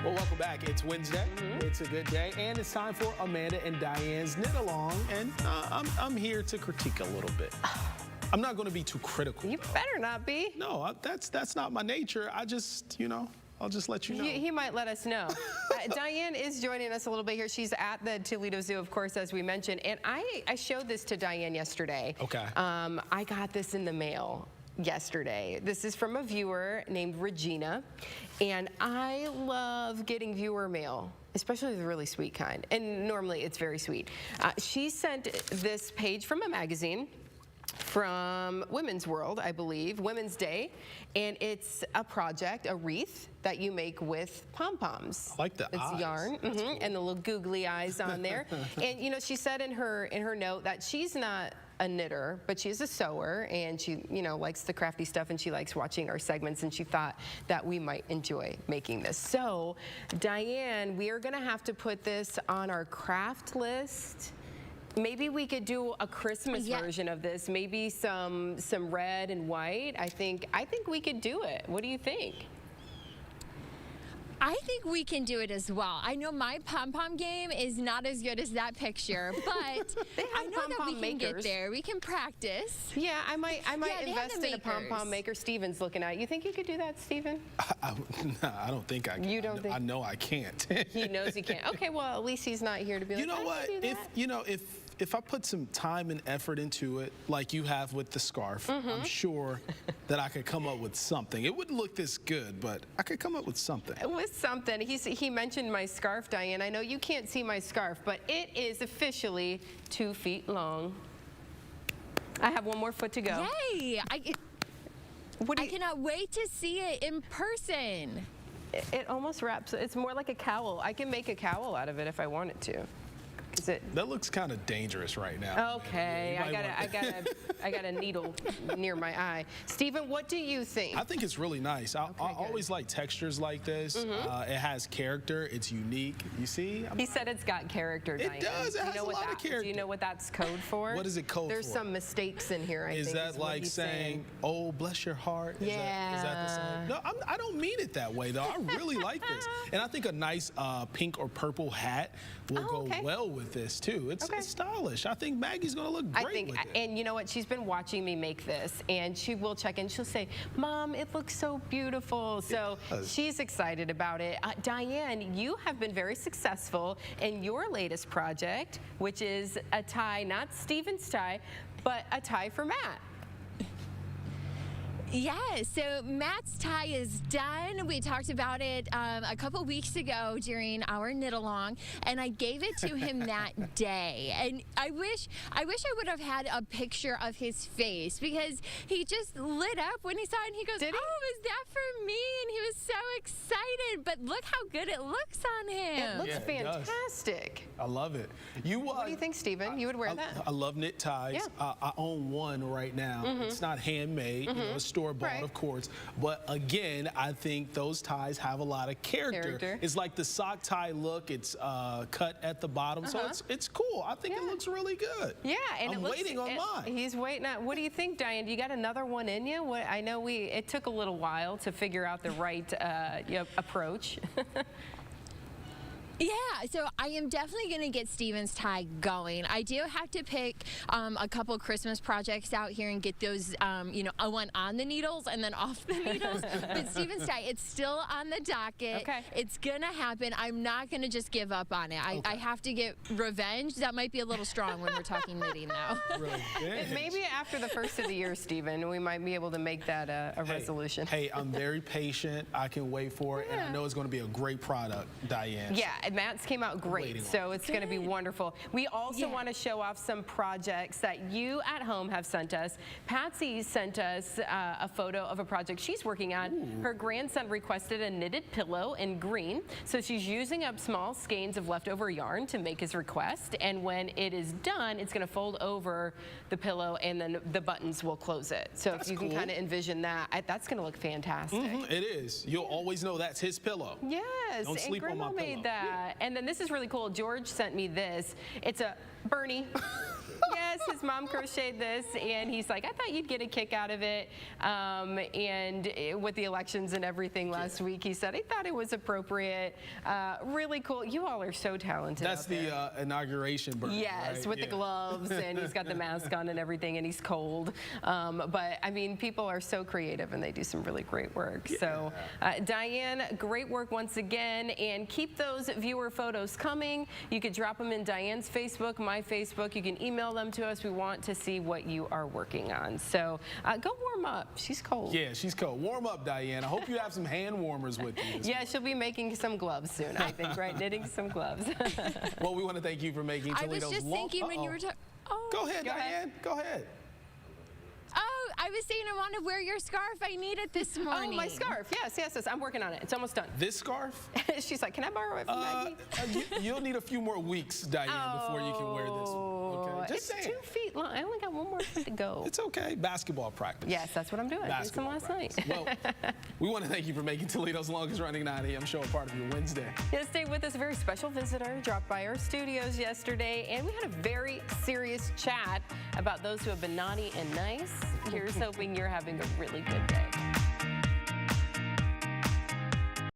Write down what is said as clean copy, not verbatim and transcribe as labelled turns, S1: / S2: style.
S1: Well, welcome back. It's Wednesday. It's a good day, and it's time for Amanda and Diane's Knit Along, and I'm here to critique a little bit. I'm not going to be too critical.
S2: You better not be.
S1: No, that's not my nature. I just, I'll just let you know.
S2: He might let us know. Diane is joining us a little bit here. She's at the Toledo Zoo, of course, as we mentioned, and I showed this to Diane yesterday.
S1: Okay.
S2: I got this in the mail yesterday. This is from a viewer named Regina, and I love getting viewer mail, especially the really sweet kind, and normally it's very sweet. She sent this page from a magazine from Women's World, I believe, Women's Day, and it's a project, a wreath that you make with pom-poms.
S1: I like the eyes.
S2: It's yarn,
S1: Cool.
S2: and the little googly eyes on there. And she said in her note that she's not a knitter, but she's a sewer, and she likes the crafty stuff, and she likes watching our segments, and she thought that we might enjoy making this. So, Diane, we are gonna have to put this on our craft list. Maybe we could do a Christmas version of this. Maybe some red and white. I think we could do it. What do you think?
S3: I think we can do it as well. I know my pom-pom game is not as good as that picture, but I know that we can get there. We can practice.
S2: Yeah, I might invest in a pom-pom maker. Steven's looking at it. You think you could do that, Steven?
S1: Nah, I don't think I can.
S2: You don't think?
S1: I know I can't.
S2: He knows he can't. Okay, well, at least he's not here to be like,
S1: You know what? If I put some time and effort into it, like you have with the scarf, I'm sure that I could come up with something. It wouldn't look this good, but I could come up with something.
S2: With something. He mentioned my scarf, Diane. I know you can't see my scarf, but it is officially 2 feet long. I have one more foot to go.
S3: Yay! I cannot wait to see it in person.
S2: It almost wraps. It's more like a cowl. I can make a cowl out of it if I wanted to.
S1: That looks kind of dangerous right now.
S2: Okay, I got a needle near my eye. Stephen, what do you think?
S1: I think it's really nice. I always like textures like this. It has character. It's unique. You see?
S2: He said it's got character, Diane.
S1: It does. It has a lot of character.
S2: Do you know what that's code for?
S1: What is it code for?
S2: There's some mistakes in here, I think.
S1: Is that like saying, "Oh, bless your heart"?
S2: Yeah.
S1: Is that the same? No, I don't mean it that way, though. I really like this. And I think a nice pink or purple hat will go well with this, too. It's stylish. I think Maggie's going to look great with it.
S2: And you know what? She's been watching me make this, and she will check in. She'll say, "Mom, it looks so beautiful." So she's excited about it. Diane, you have been very successful in your latest project, which is a tie, not Steven's tie, but a tie for Matt.
S3: Yes, so Matt's tie is done. We talked about it a couple weeks ago during our knit along, and I gave it to him that day. And I wish I would have had a picture of his face, because he just lit up when he saw it, and he goes, "Oh, is that for me?" And he was so excited. But look how good it looks on him.
S2: It looks fantastic.
S1: I love it.
S2: What do you think, Stephen? You would wear that?
S1: I love knit ties.
S2: Yeah.
S1: I own one right now. It's not handmade. It's store-bought, of course. But again, I think those ties have a lot of character. It's like the sock tie look. It's cut at the bottom, so it's cool. I think it looks really good.
S2: Yeah, and
S1: I'm waiting on mine.
S2: He's waiting on. What do you think, Diane? Do you got another one in you? I know it took a little while to figure out the right approach.
S3: Yeah, so I am definitely going to get Steven's tie going. I do have to pick a couple Christmas projects out here and get those, one on the needles and then off the needles. But Steven's tie, it's still on the docket.
S2: Okay.
S3: It's going to happen. I'm not going to just give up on it. I have to get revenge. That might be a little strong when we're talking knitting, though.
S1: Revenge.
S2: Maybe after the first of the year, Stephen, we might be able to make that a resolution.
S1: Hey, I'm very patient. I can wait for it, and I know it's going to be a great product, Diane.
S2: Yeah. Matt's came out great, so it's going to be wonderful. We also want to show off some projects that you at home have sent us. Patsy sent us a photo of a project she's working on. Her grandson requested a knitted pillow in green, so she's using up small skeins of leftover yarn to make his request, and when it is done, it's going to fold over the pillow, and then the buttons will close it. So if you can kind of envision that, that's going to look fantastic.
S1: It is. You'll always know that's his pillow.
S2: Yes,
S1: Don't sleep on my
S2: Grandma made that. And then this is really cool. George sent me this. It's a Bernie. Yes, his mom crocheted this, and he's like, I thought you'd get a kick out of it. With the elections and everything last week, he said, I thought it was appropriate. Really cool. You all are so talented.
S1: That's the inauguration Bernie,
S2: yes,
S1: right?
S2: with the gloves, and he's got the mask on and everything, and he's cold. But, I mean, people are so creative, and they do some really great work.
S1: Yeah.
S2: So, Diane, great work once again, and keep those viewer photos coming. You could drop them in Diane's Facebook, my Facebook. You can email them to us. We want to see what you are working on. So go warm up. She's cold.
S1: Yeah, she's cold. Warm up, Diane. I hope you have some hand warmers with you.
S2: Yeah, she'll be making some gloves soon, I think, right? Knitting some gloves.
S1: Well, we want to thank you for making Toledo's
S3: I was just thinking when you were talking. Oh.
S1: Go ahead, Diane. Go ahead.
S3: Oh, I was saying I want to wear your scarf. I need it this morning.
S2: Oh, my scarf. Yes, yes, yes. I'm working on it. It's almost done.
S1: This scarf?
S2: She's like, can I borrow it from Maggie?
S1: You'll need a few more weeks, Diane, before you can wear this one. Okay? Just
S2: it's
S1: saying.
S2: 2 feet long. I only got one more foot to go.
S1: It's okay. Basketball practice.
S2: Yes, that's what I'm doing. I did some last night.
S1: Well, we want to thank you for making Toledo's longest running 9 a.m. show a part of your Wednesday.
S2: Yeah, stay with us. A very special visitor dropped by our studios yesterday, and we had a very serious chat about those who have been naughty and nice. Here's hoping you're having a really good day.